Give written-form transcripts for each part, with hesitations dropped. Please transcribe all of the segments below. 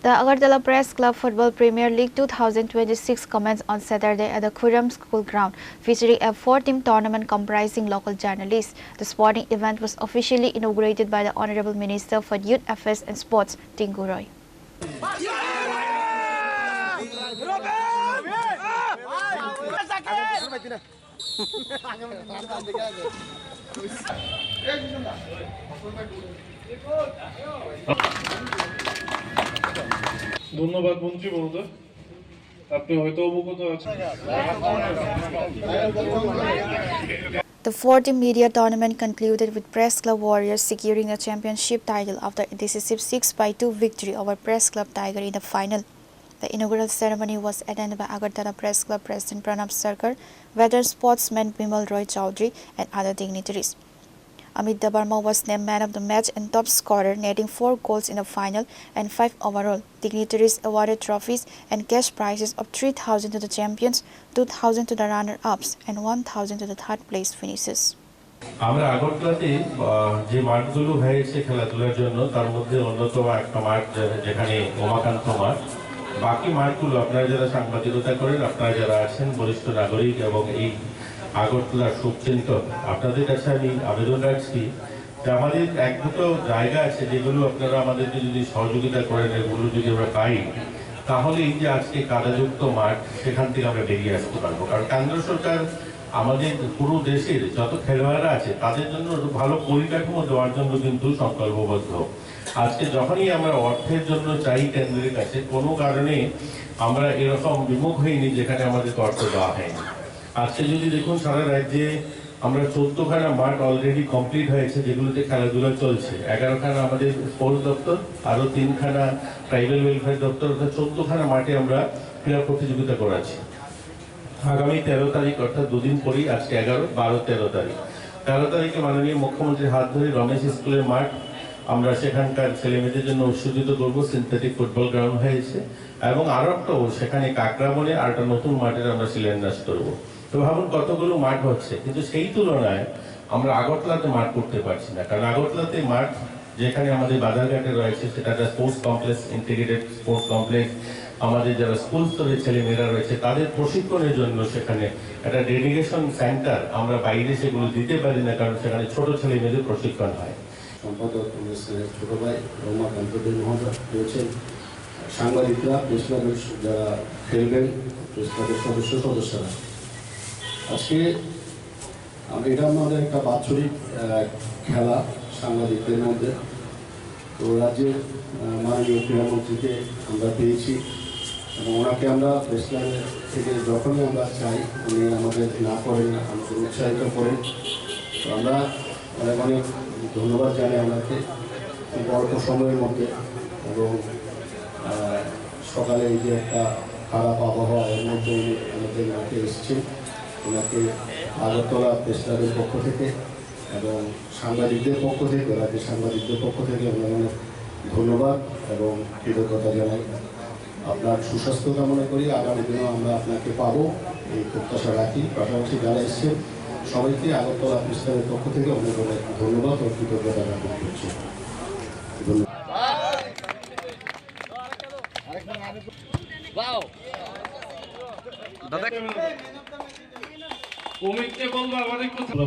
The Agartala Press Club Football Premier League 2026 commenced on Saturday at the Khurram School Ground, featuring a 4-team tournament comprising local journalists. The sporting event was officially inaugurated by the Honorable Minister for Youth Affairs and Sports, Tinku Roy. ধন্যবাদ মন্ত্রী মহোদয়, আপনি হয়তো অবগত আছেন। The 4-team media tournament concluded with Press Club Warriors securing a championship title after a decisive 6-2 victory over Press Club Tiger in the final. The inaugural ceremony was attended by Agartala Press Club President Pranab Sarkar, veteran sportsman Bimal Roy Chowdhury, and other dignitaries. Amit Dabarma was named man of the match and top scorer, netting 4 goals in the final and 5 overall. Dignitaries awarded trophies and cash prizes of 3,000 to the champions, 2,000 to the runner-ups, and 1,000 to the third-place finishers. আমরা আগরতলাতে যে মাঠগুলো হয়েছে খেলাধুলার জন্য তার মধ্যে অন্যতম একটা মাঠ যেখানে উমাকান্ত মাঠ। বাকি মাঠগুলো আপনারা যারা সাংবাদিকতা করেন, আপনারা যারা আছেন বরিষ্ঠ নাগরিক এবং এই আগরতলার শুভচিন্তক, আপনাদের কাছে আমি আবেদন রাখছি যে আমাদের এক দুটো জায়গা আছে যেগুলো আপনারা আমাদেরকে যদি সহযোগিতা করেন, এগুলো যদি আমরা পাই, তাহলে এই যে আজকে কাদাযুক্ত মাঠ সেখান থেকে আমরা বেরিয়ে আসতে পারবো। কারণ কেন্দ্র সরকার আমাদের পুরো দেশের যত খেলোয়াড়রা আছে তাদের জন্য ভালো পরিকাঠামো দেওয়ার জন্য কিন্তু সংকল্পবদ্ধ। আজকে যখনই আমরা অর্থের জন্য চাই কেন্দ্রের কাছে, কোনো কারণে আমরা এরকম বিমুখ হইনি যেখানে আমাদের অর্থ দেওয়া হয়নি। আজকে যদি দেখুন সারা রাজ্যে আমরা 14খানা মাঠ অলরেডি কমপ্লিট হয়েছে যেগুলোতে খেলাধুলা চলছে। 11খানা আমাদের স্পোর্টস দপ্তর, আরও 3খানা ট্রাইবাল ওয়েলফেয়ার দপ্তর, অর্থাৎ 14খানা মাঠে আমরা ক্রীড়া প্রতিযোগিতা করাচ্ছি। আগামী 13 তারিখ অর্থাৎ দুদিন পরেই, আজকে 11, 12, 13 তারিখ, 13 তারিখে মাননীয় মুখ্যমন্ত্রীর হাত ধরে রমেশ স্কুলের মাঠ আমরা সেখানকার ছেলেমেয়েদের জন্য উৎসর্গিত করবো। সিনথেটিক ফুটবল গ্রাউন্ড হয়েছে এবং আরও একটা সেখানে কাকরাবনে আর একটা নতুন মাঠের আমরা শিলান্যাস করবো। তো ভাবুন কতগুলো মাঠ হচ্ছে, কিন্তু সেই তুলনায় আমরা আগরতলাতে মাঠ করতে পারছি না। কারণ আগরতলাতে মাঠ যেখানে আমাদের বাজারঘাটে রয়েছে সেটা একটা sports complex, integrated sports complex. আমাদের যারা স্কুল স্তরের ছেলেমেয়েরা রয়েছে তাদের প্রশিক্ষণের জন্য সেখানে একটা ডেডিকেশন সেন্টার আমরা বাইরে সেগুলো দিতে পারি না, কারণ সেখানে ছোট ছেলেমেয়েদের প্রশিক্ষণ হয়। সম্পাদক ছোট ভাই রমাকান্ত মহোদয় রয়েছেন, সাংবাদিকরা, প্রেস ক্লাবের যারা খেলবেন, প্রেস ক্লাবের সদস্যরা। আজকে এটা আমাদের একটা বাৎসরিক খেলা সাংবাদিকদের মধ্যে। তো রাজ্যের মাননীয় ক্রীড়ামন্ত্রীকে আমরা পেয়েছি এবং ওনাকে আমরা প্রেস ক্লাবের থেকে যখনই আমরা চাই উনি আমাদের না করেন, আমাদের উৎসাহিত করেন। তো আমরা অনেক অনেক ধন্যবাদ জানাই ওনাকে খুব অল্প সময়ের মধ্যে। এবং সকালে এই যে একটা খারাপ আবহাওয়া এর মধ্যে উনি আমাদের মাঠে এসেছেন, ওনাকে আগরতলা প্রেস ক্লাবের পক্ষ থেকে এবং সাংবাদিকদের পক্ষ থেকে, রাজ্যের সাংবাদিকদের পক্ষ থেকে আমরা অনেক ধন্যবাদ এবং কৃতজ্ঞতা জানাই। আপনার সুস্বাস্থ্য কামনা করি, আগামী দিনেও আমরা আপনাকে পাবো এই প্রত্যাশা রাখি। পাশাপাশি যারা এসছেন সবাইকে আগরতলা প্রেস ক্লাবের পক্ষ থেকে অনেক অনেক ধন্যবাদ ও কৃতজ্ঞতা জ্ঞাপন করছি।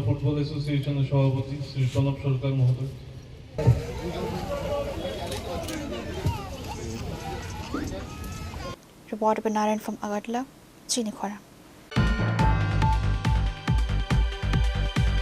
ফুটবল অ্যাসোসিয়েশনের সভাপতি শ্রী প্রণব সরকার মহোদয়। Reporter Narayan from Agartala, Chinikhara.